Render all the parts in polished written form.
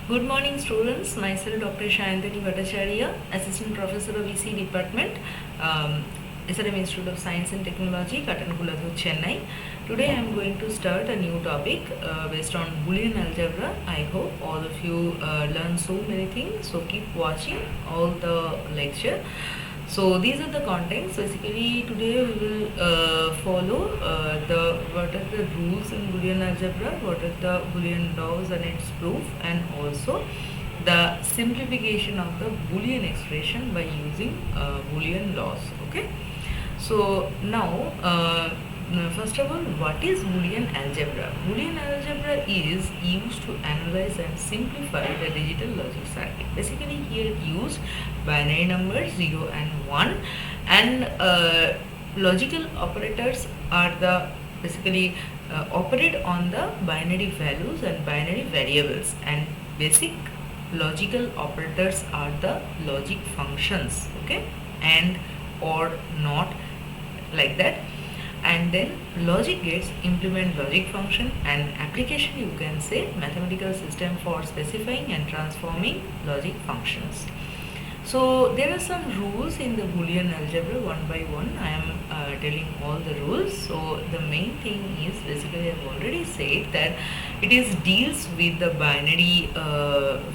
Good morning students, myself Dr. Shayantani Bhattacharya, Assistant Professor of EC Department, SRM Institute of Science and Technology, Katankulathu, Chennai. Today I am going to start a new topic based on Boolean algebra. I hope all of you learn so many things, so keep watching all the lecture. So these are the contents. Basically today we will follow what are the rules in Boolean algebra, what are the Boolean laws and its proof, and also the simplification of the Boolean expression by using Boolean laws. Okay. So now first of all, what is Boolean algebra? Boolean algebra is used to analyze and simplify the digital logic circuit. Basically here it used binary numbers 0 and 1, and logical operators are the basically operate on the binary values and binary variables, and basic logical operators are the logic functions, okay, and or not, like that. And then logic gates implement logic function, and application you can say mathematical system for specifying and transforming logic functions. So there are some rules in the Boolean algebra. One by one I am telling all the rules. So the main thing is, basically I have already said that it is deals with the binary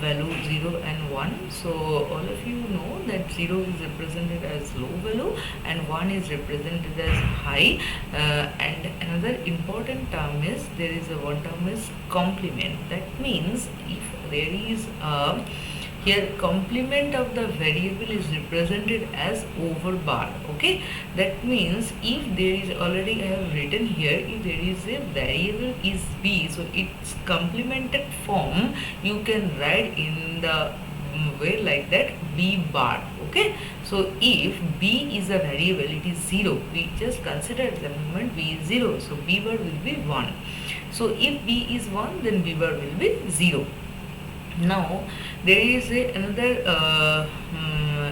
value 0 and 1. So all of you know that 0 is represented as low value and 1 is represented as high, and another important term is, there is a one term is complement. That means if there is a here complement of the variable is represented as over bar, okay. That means if there is, already I have written here, if there is a variable is b, so its complemented form you can write in the way like that, b bar, okay. So if b is a variable, it is 0, we just consider at the moment b is 0, so b bar will be 1. So if b is 1, then b bar will be 0. Now there is another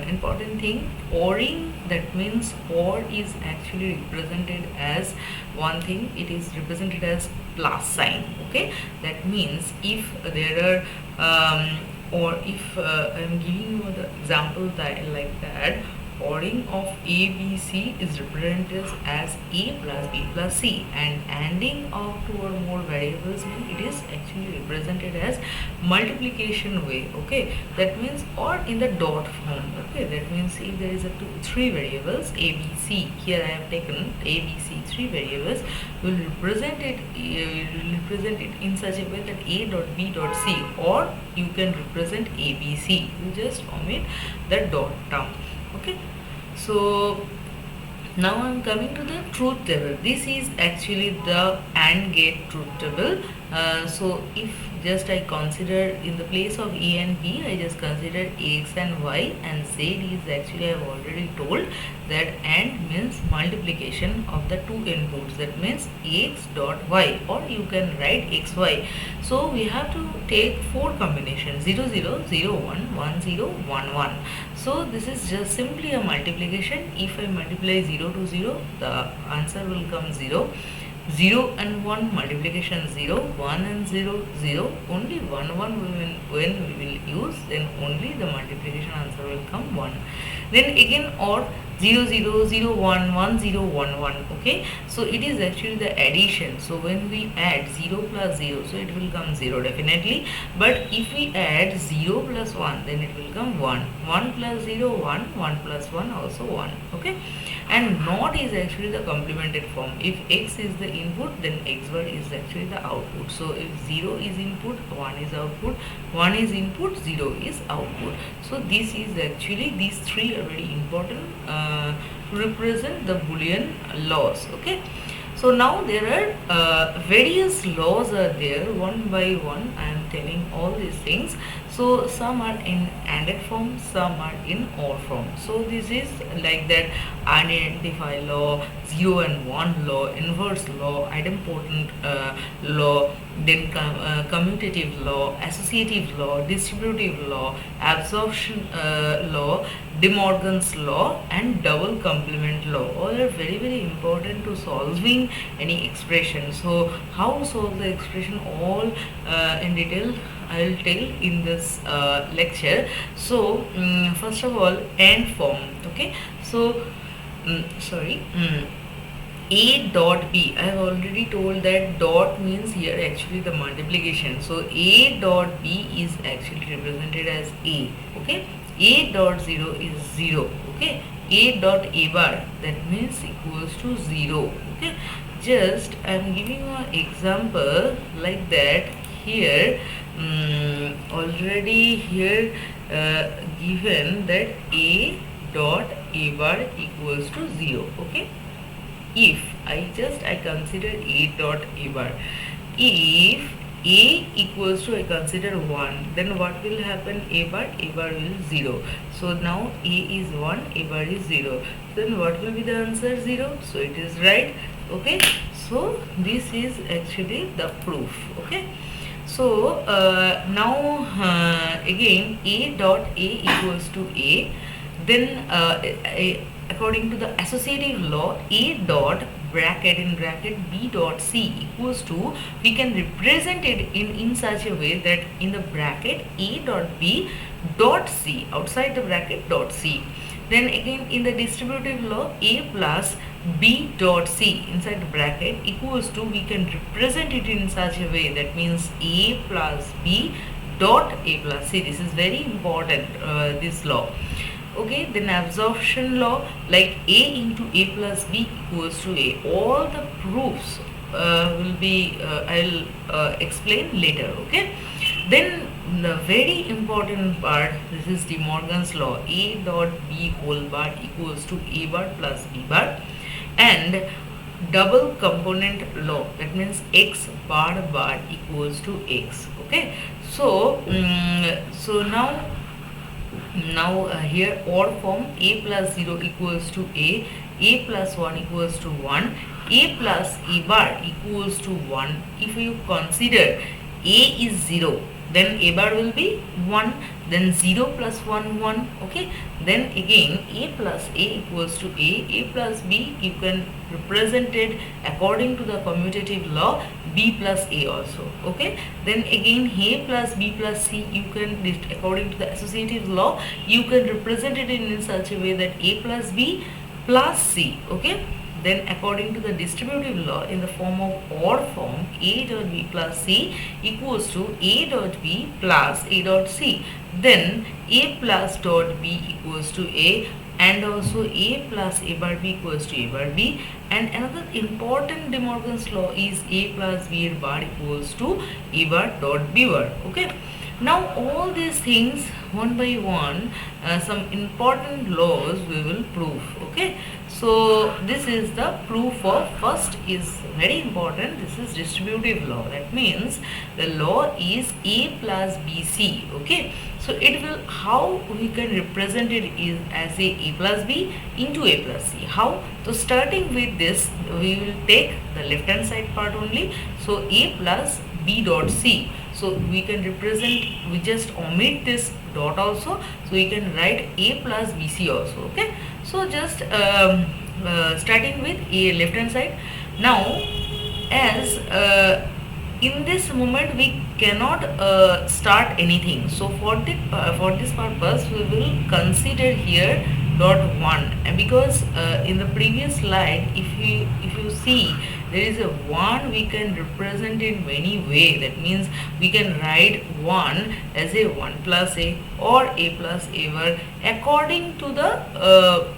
important thing, ORing. That means OR is actually represented as one thing, it is represented as plus sign, okay. That means if there are or if I am giving you the example that like that, ORing of A, B, C is represented as A plus B plus C, and ANDing of two or more variables means it is actually represented as multiplication way, okay. That means, or in the dot form, okay. That means if there is a three variables A, B, C, here I have taken A, B, C, three variables, will represent it in such a way that A dot B dot C, or you can represent A, B, C. You just omit the dot term. Okay, so now I am coming to the truth table. This is actually the AND gate truth table. So if just I consider in the place of A and B, I just consider X and Y, and Z is actually, I have already told that AND means multiplication of the two inputs, that means X dot Y, or you can write XY. So we have to take four combinations, 0 0 0 1 1 0 1 1. So this is just simply a multiplication. If I multiply 0 to 0, the answer will come 0. 0 and 1 multiplication 0, 1 and 0 0, only 1 when we will use, then only the multiplication answer will come 1. Then again, or 0 0 0 1 1 0 1 1, okay. So it is actually the addition. So when we add 0 plus 0, so it will come 0 definitely, but if we add 0 plus 1, then it will come 1. 1 plus 0 1, 1 plus 1 also 1, okay. And not is actually the complemented form. If x is the input, then x bar is actually the output. So if 0 is input, 1 is output, 1 is input, 0 is output. So this is actually, these three are very important to represent the Boolean laws, okay. So now there are various laws are there, one by one I am telling all these things. So some are in ANDed form, some are in OR form. So this is like that: identify law, 0 and 1 law, inverse law, idempotent law, then commutative law, associative law, distributive law, absorption law, De Morgan's law, and double complement law. All are very very important to solving any expression. So how to solve the expression, all in detail I will tell in this lecture. So first of all, and form. Okay, so sorry. A dot B, I have already told that dot means here actually the multiplication. So A dot B is actually represented as A. Okay, A dot 0 is 0. Okay, A dot A bar, that means equals to 0. Okay, just I am giving you an example like that here. Already here given that A dot A bar equals to 0. Okay, if I consider A dot A bar, if A equals to I consider 1, then what will happen? A bar will 0. So now A is 1, A bar is 0. Then what will be the answer? 0. So it is right. Okay, so this is actually the proof. Okay, so now again A dot A equals to A, then according to the associative law, A dot bracket in bracket B dot C equals to, we can represent it in such a way that in the bracket A dot B dot C, outside the bracket dot C. Then again in the distributive law, A plus B dot C inside the bracket equals to, we can represent it in such a way, that means A plus B dot A plus C. This is very important, this law. Okay, then absorption law, like A into A plus B equals to A. All the proofs will be I'll explain later. Okay, then the very important part, this is De Morgan's law, A dot B whole bar equals to A bar plus B bar, and double component law, that means X bar bar equals to X. Okay, so so now here OR form, A plus 0 equals to A plus 1 equals to 1, A plus A bar equals to 1. If you consider A is 0, then A bar will be 1, then 0 plus 1, 1. Okay, then again A plus A equals to A plus B, you can represent it according to the commutative law, B plus A also. Okay, then again A plus B plus C, you can, according to the associative law, you can represent it in such a way that A plus B plus C. Okay, then according to the distributive law, in the form of OR form, A dot B plus C equals to A dot B plus A dot C. Then A plus dot B equals to A, and also A plus A bar B equals to A bar B. And another important De Morgan's law is A plus B bar equals to A bar dot B bar. Okay, now all these things one by one, some important laws we will prove. Okay, so this is the proof of, first is very important, this is distributive law, that means the law is A plus BC. Okay, so it will, how we can represent it is as A plus B into A plus C. How? So starting with this, we will take the left hand side part only. So A plus B dot C. So we can represent, we just omit this dot also, so we can write A plus BC also. Okay, so just starting with A left hand side. Now as in this moment we cannot start anything, so for this purpose we will consider here dot 1, and because in the previous slide, if you see, there is a 1, we can represent in many way, that means we can write 1 as a 1 plus A or A plus A bar according to the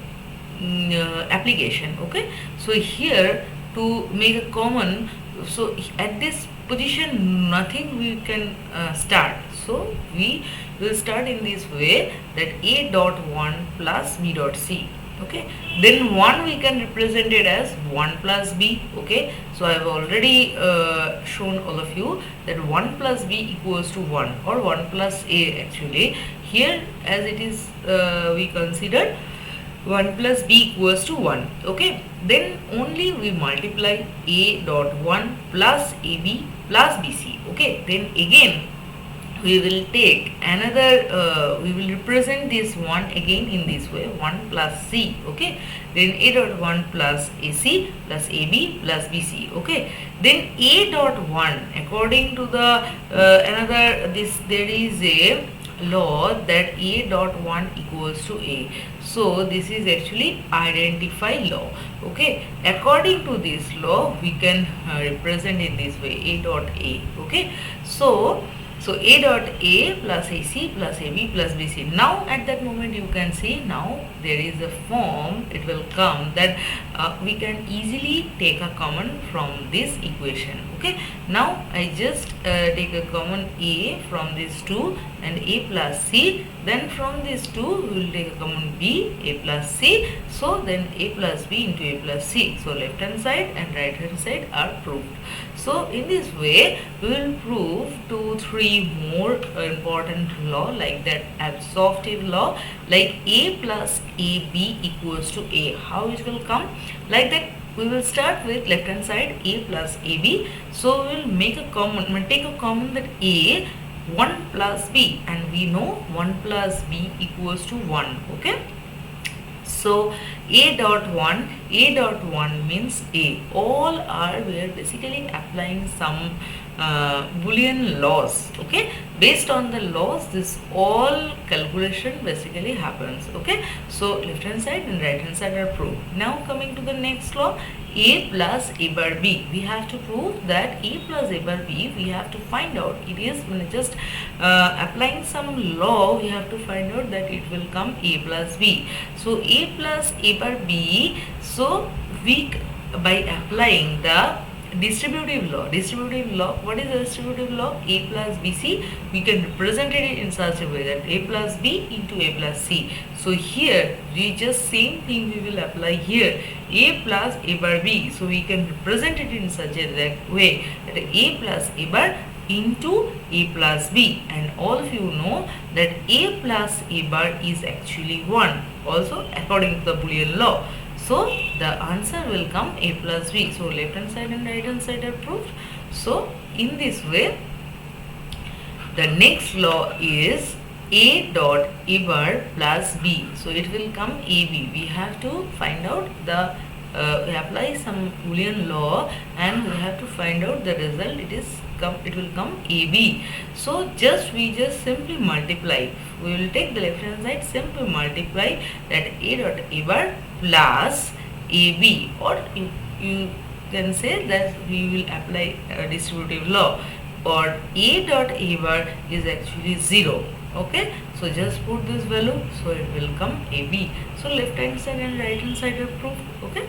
application. Okay, so here to make a common, so at this position nothing we can start, so we will start in this way, that A dot 1 plus B dot C. Okay, then 1 we can represent it as 1 plus B. Okay, so I have already shown all of you that 1 plus B equals to 1, or 1 plus A actually. Here as it is we consider 1 plus B equals to 1. Okay, then only we multiply A dot 1 plus AB plus BC. Okay, then again we will take another, we will represent this 1 again in this way, 1 plus C. Okay, then A dot 1 plus AC plus AB plus BC. Okay, then A dot 1, according to the another, this, there is a law that A dot 1 equals to A. So this is actually identify law. Okay, according to this law we can represent in this way, A dot A. Okay, so A dot A plus AC plus AB plus BC. Now at that moment you can see, now there is a form, it will come that we can easily take a common from this equation. Okay, now I just take a common A from this 2 and A plus C, then from this 2 we will take a common B, A plus C, so then A plus B into A plus C. So left hand side and right hand side are proved. So in this way we will prove 2-3 more important law, like that absorptive law, like A plus AB equals to A. How it will come? Like that, we will start with left hand side A plus AB. So we will make a common, take a common that A 1 plus B, and we know 1 plus B equals to 1. Okay, so A dot 1 means A. All are, we are basically applying some Boolean laws. Okay, based on the laws this all calculation basically happens. Okay, so left hand side and right hand side are proved. Now coming to the next law, A plus A bar B. We have to prove that A plus A bar B, we have to find out, it is just applying some law, we have to find out that it will come A plus B. So A plus A bar B, so we, by applying the distributive law, what is the distributive law? A plus BC, we can represent it in such a way that A plus B into A plus C. So here we just same thing we will apply here, A plus A bar B. So we can represent it in such a way that A plus A bar into A plus B, and all of you know that A plus A bar is actually 1 also according to the Boolean law. So the answer will come A plus B. So left hand side and right hand side are proved. So in this way, the next law is A dot A bar plus B. So it will come AB. We have to find out the we apply some Boolean law and we have to find out the result. It will come AB. So we just simply multiply. We will take the left hand side, simply multiply that A dot A bar plus AB, or you can say that we will apply a distributive law, or A dot A bar is actually 0. Okay, so just put this value, so it will come AB. So left hand side and right hand side are proved. Okay,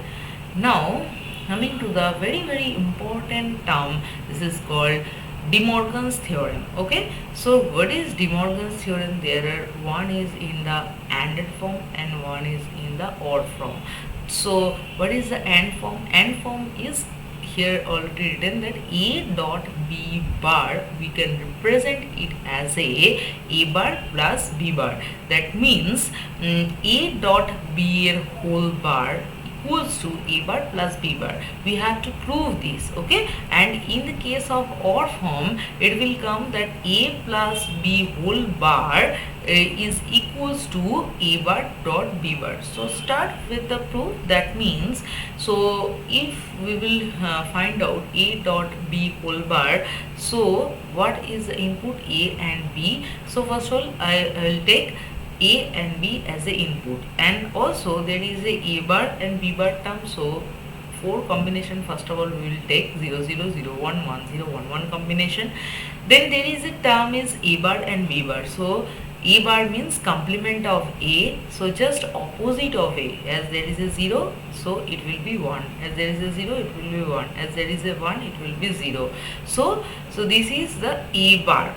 now coming to the very important term, this is called De Morgan's theorem. Okay, so what is De Morgan's theorem? There are, one is in the AND form and one is in the OR form. So what is the AND form? AND form is here already written that A dot B bar, we can represent it as A bar plus B bar. That means A dot B whole bar equals to A bar plus B bar. We have to prove this. Okay, and in the case of OR form, it will come that A plus B whole bar is equals to A bar dot B bar. So start with the proof. That means, so if we will find out A dot B whole bar, so what is the input A and B? So first of all, I will take A and B as a input, and also there is a bar and B bar term. So 4 combination, first of all we will take 0 0 0 1 1 0 1 1 combination. Then there is a term is A bar and B bar. So A bar means complement of A, so just opposite of A. As there is a 0, so it will be 1. As there is a 0, it will be 1. As there is a 1, it will be 0. So this is the A bar.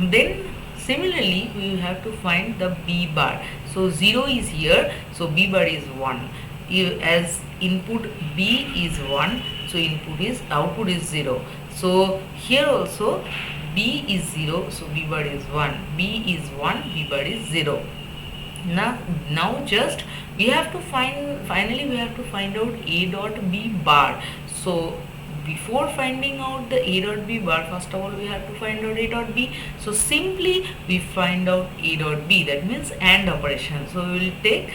Then similarly, we have to find the B bar. So 0 is here, so B bar is 1. As input B is 1, so output is 0. So here also B is 0, so B bar is 1. B is 1, B bar is 0. Now just we have to finally we have to find out A dot B bar. So before finding out the A dot B bar, first of all we have to find out A dot B. So simply we find out A dot B, that means AND operation. So we will take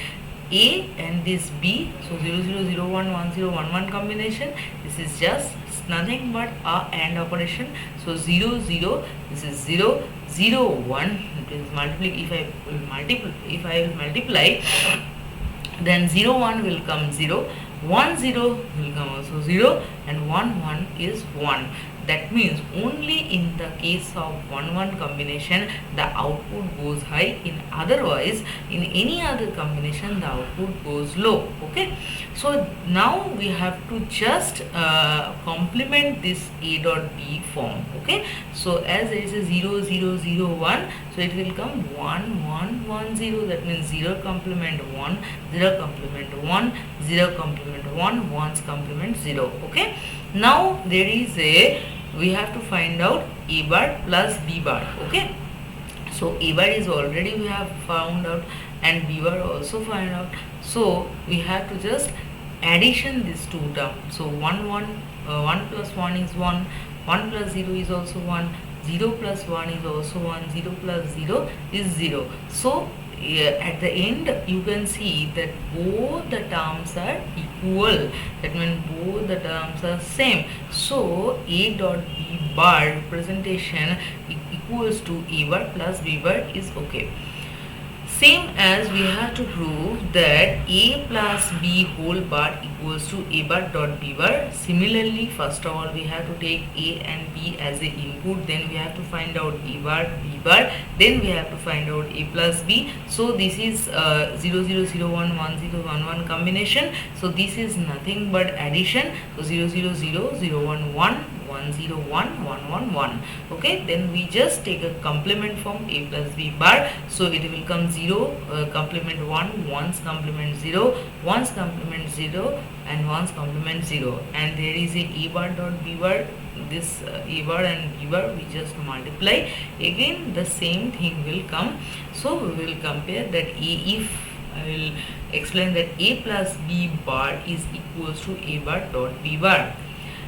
A and this B, so 0 0 0 1 1 0 1 1 combination. This is just nothing but a AND operation. So 0 0, this is 0 0 1. It is multiply. If I will multiply, then 0 1 will come 0, 1 0 will come also 0, and 1 1 is 1. That means only in the case of 1 1 combination the output goes high, in otherwise in any other combination the output goes low. Okay, so now we have to just complement this A dot B form. Okay, so as there is a 0 0 0 1, so it will come 1 1 1 0, that means 0 complement 1, 0 complement 1, 0 complement 1, 1's complement 0. Okay, now there is we have to find out A bar plus B bar. Okay, so A bar is already we have found out, and B bar also find out. So we have to just addition these two terms. So 1 plus 1 is 1, 1 plus 0 is also 1, 0 plus 1 is also 1, 0 plus 0 is 0. So at the end you can see that both the terms are equal, that means both the terms are same. So A dot B bar representation equals to A bar plus B bar is okay. Same as we have to prove that A plus B whole bar equals to A bar dot B bar. Similarly, first of all we have to take A and B as a input, then we have to find out A bar, B bar, then we have to find out A plus B. So this is 0 0 0 1 1 0 1 1 combination. So this is nothing but addition. So 0 0 0 0 1 1 1 0 1 1 1 1. Okay, then we just take a complement form A plus B bar. So it will come 0 complement 1, 1's complement 0, 1's complement 0, and 1's complement 0. And there is a bar dot B bar. This A bar and B bar we just multiply. Again the same thing will come. So we will compare that if I will explain that A plus B bar is equals to A bar dot B bar.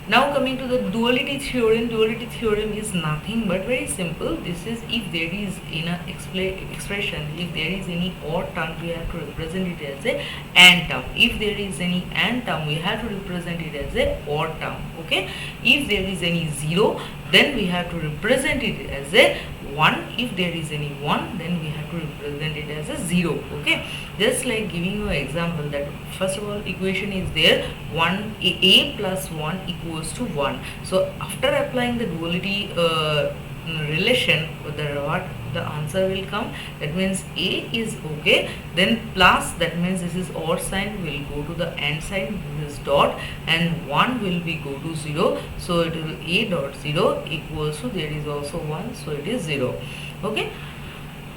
Now coming to the duality theorem. Duality theorem is nothing but very simple. This is if there is in a expression, if there is any odd term, we have to represent it as a AND term. If there is any AND term, we have to represent it as a odd term. Okay, if there is any 0, then we have to represent it as a 1. If there is any 1, then we have to represent it as a 0. Okay, just like giving you an example that first of all equation is there, 1 A plus 1 equals to 1. So after applying the duality relation, the answer will come. That means A is okay, then plus, that means this is odd sign will go to the AND sign, this is dot, and 1 will be go to 0. So it will A dot 0 equals to, there is also 1, so it is 0. Okay,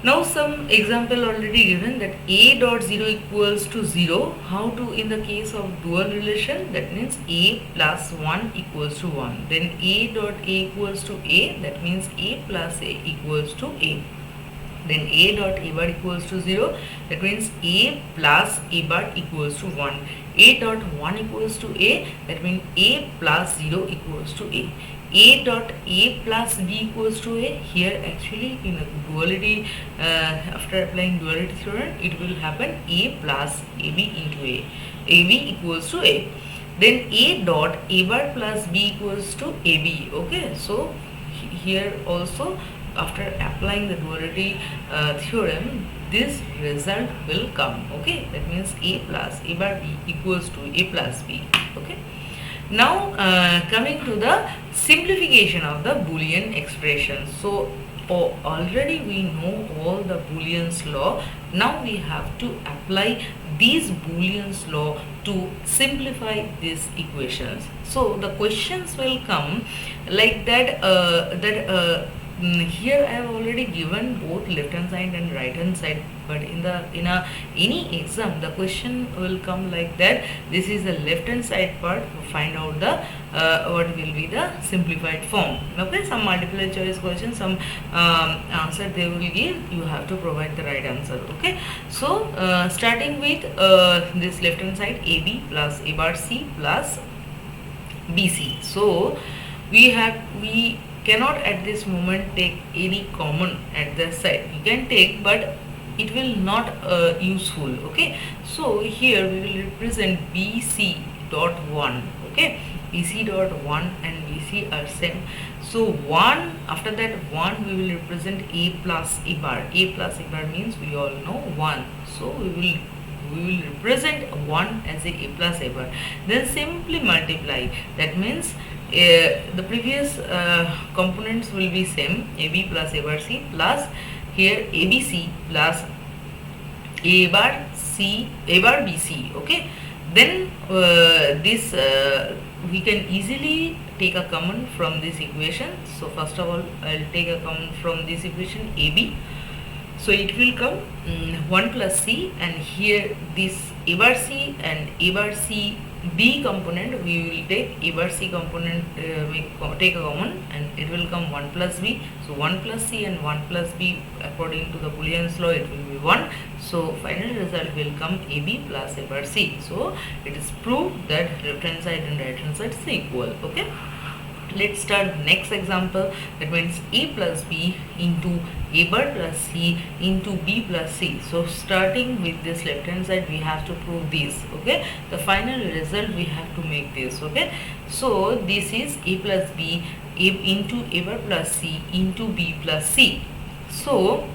now some example already given that A dot 0 equals to 0. How to in the case of dual relation? That means A plus 1 equals to 1. Then A dot A equals to A, that means A plus A equals to A. Then A dot A bar equals to 0, that means A plus A bar equals to 1. A dot 1 equals to A, that means A plus 0 equals to A. A dot A plus B equals to A. Here actually in duality, after applying duality theorem, it will happen A plus AB into A. AB equals to A. Then A dot A bar plus B equals to AB. Okay, so here also after applying the duality theorem, this result will come. Okay, that means A plus A bar B equals to A plus B. Okay. Now coming to the simplification of the Boolean expression. So already we know all the Boolean's law. Now we have to apply these Boolean's law to simplify these equations. So the questions will come like that. Here I have already given both left hand side and right hand side, but in any exam the question will come like that. This is the left hand side part, find out the what will be the simplified form. Okay, some multiple choice question, some answer they will give, you have to provide the right answer. Okay, so starting with this left hand side, AB plus A bar C plus BC. So we cannot at this moment take any common at the side. You can take, but it will not useful. Okay, so here we will represent BC dot 1. Okay, BC dot 1 and BC are same. So 1, after that 1 we will represent A plus A bar. A plus A bar means we all know 1. So we will represent 1 as a plus A bar. Then simply multiply. That means the previous components will be same, AB plus A bar C plus here ABC plus A bar C, A bar BC. Okay, then this we can easily take a common from this equation. So first of all I will take a common from this equation AB. So it will come 1 plus C, and here this A bar C and A bar C B component, we will take A bar C component, take a common, and it will come 1 plus B. So 1 plus C and 1 plus B, according to the Boolean's law, it will be 1. So final result will come AB plus A bar C. So it is proved that left hand side and right hand side is equal. Okay, let's start next example. That means A plus B into A bar plus C into B plus C. So starting with this left hand side, we have to prove this. Okay, the final result we have to make this. Okay, so this is A plus B into A bar plus C into B plus C. So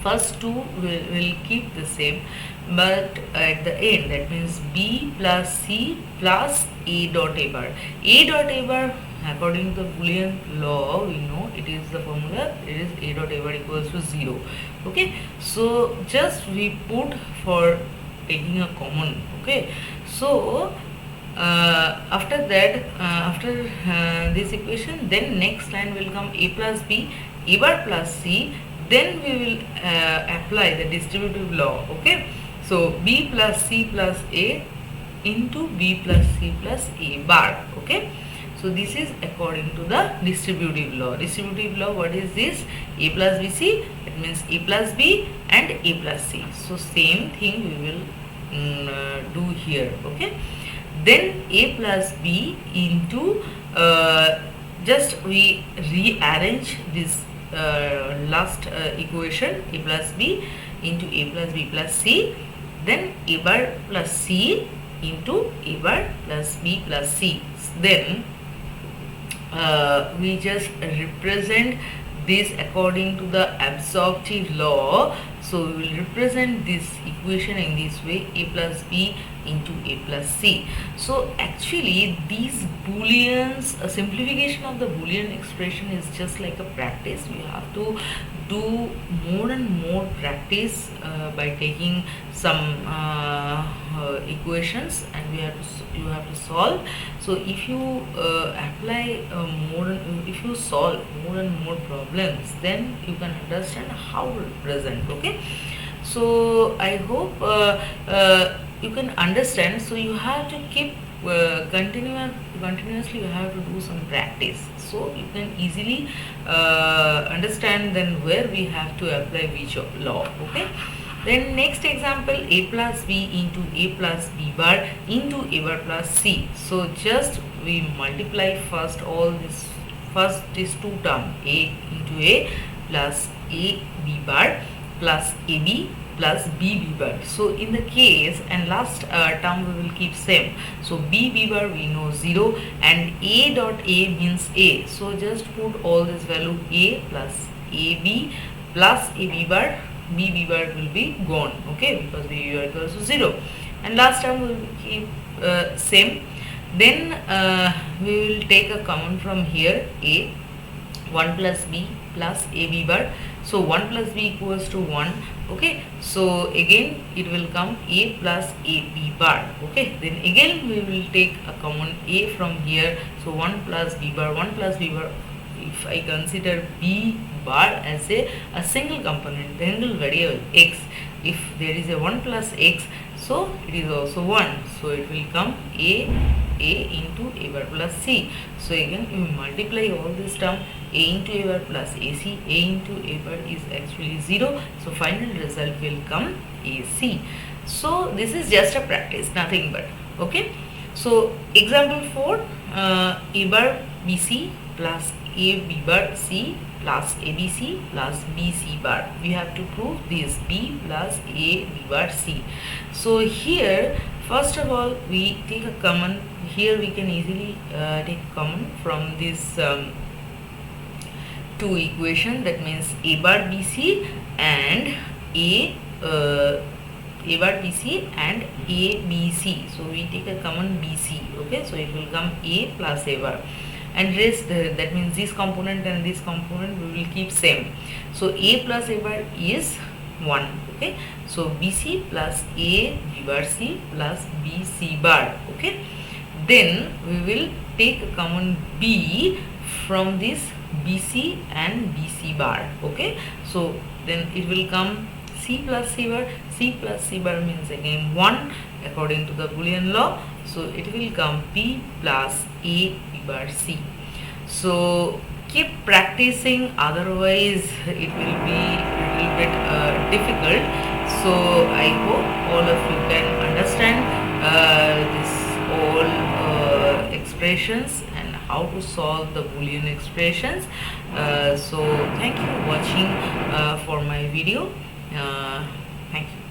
first two will keep the same, but at the end, that means B plus C plus A dot A bar. A dot A bar, according to the Boolean law, we know it is the formula, it is A dot A bar equals to 0. Okay, so just we put for taking a common. Okay, so after that, after this equation, then next line will come A plus B, A bar plus C. Then we will apply the distributive law. Okay, so B plus C plus A into B plus C plus A bar. Okay, so this is according to the distributive law. Distributive law, what is this? A plus BC, it means A plus B and A plus C. So same thing we will do here. Okay, then A plus B into just we rearrange this last equation, A plus B into A plus B plus C, then A bar plus C into A bar plus B plus C. Then we just represent this according to the absorptive law. So we will represent this equation in this way, A plus B into A plus C. So actually these booleans, a simplification of the boolean expression is just like a practice. We have to do more and more practice by taking some equations, and you have to solve. So if you apply if you solve more and more problems, then you can understand how to represent. Okay, so I hope you can understand. So you have to keep continuously you have to do some practice, so you can easily understand then where we have to apply which law. Okay, then next example, A plus B into A plus B bar into A bar plus C. So just we multiply first all this, first these two term, A into A plus A B bar plus AB plus B bar. So in the case, and last term we will keep same. So B bar we know 0, and A dot A means A. So just put all this value A plus AB plus AB bar. B bar will be gone. Okay, because B bar equals to 0. And last term we will keep same. Then we will take a common from here, A, 1 plus B plus AB bar. So 1 plus B equals to 1. Okay, so again it will come A plus AB bar. Okay, then again we will take a common A from here. So 1 plus B bar, 1 plus B bar. If I consider B bar as a single component, single variable x, if there is a 1 plus x, so it is also 1. So it will come A into A bar plus C. So again you multiply all this term, A into A bar plus AC. A into A bar is actually 0. So final result will come AC. So this is just a practice, nothing but. Okay, so example 4, A bar BC plus A B bar C plus ABC plus BC bar. We have to prove this B plus A B bar C. So here first of all we take a common. Here we can easily take common from this two equation, that means A bar BC and A bar BC and ABC. So we take a common BC. Okay, so it will come A plus A bar, and rest that means this component and this component we will keep same. So A plus A bar is 1. Okay, so BC plus A B bar C plus BC bar. Okay, then we will take a common B from this BC and BC bar. Okay, so then it will come C plus C bar. C plus C bar means again 1 according to the Boolean law. So it will come P plus A B bar C. So keep practicing, otherwise it will be a little bit difficult. So I hope all of you can understand this all expressions and how to solve the Boolean expressions. So thank you for watching for my video. Thank you.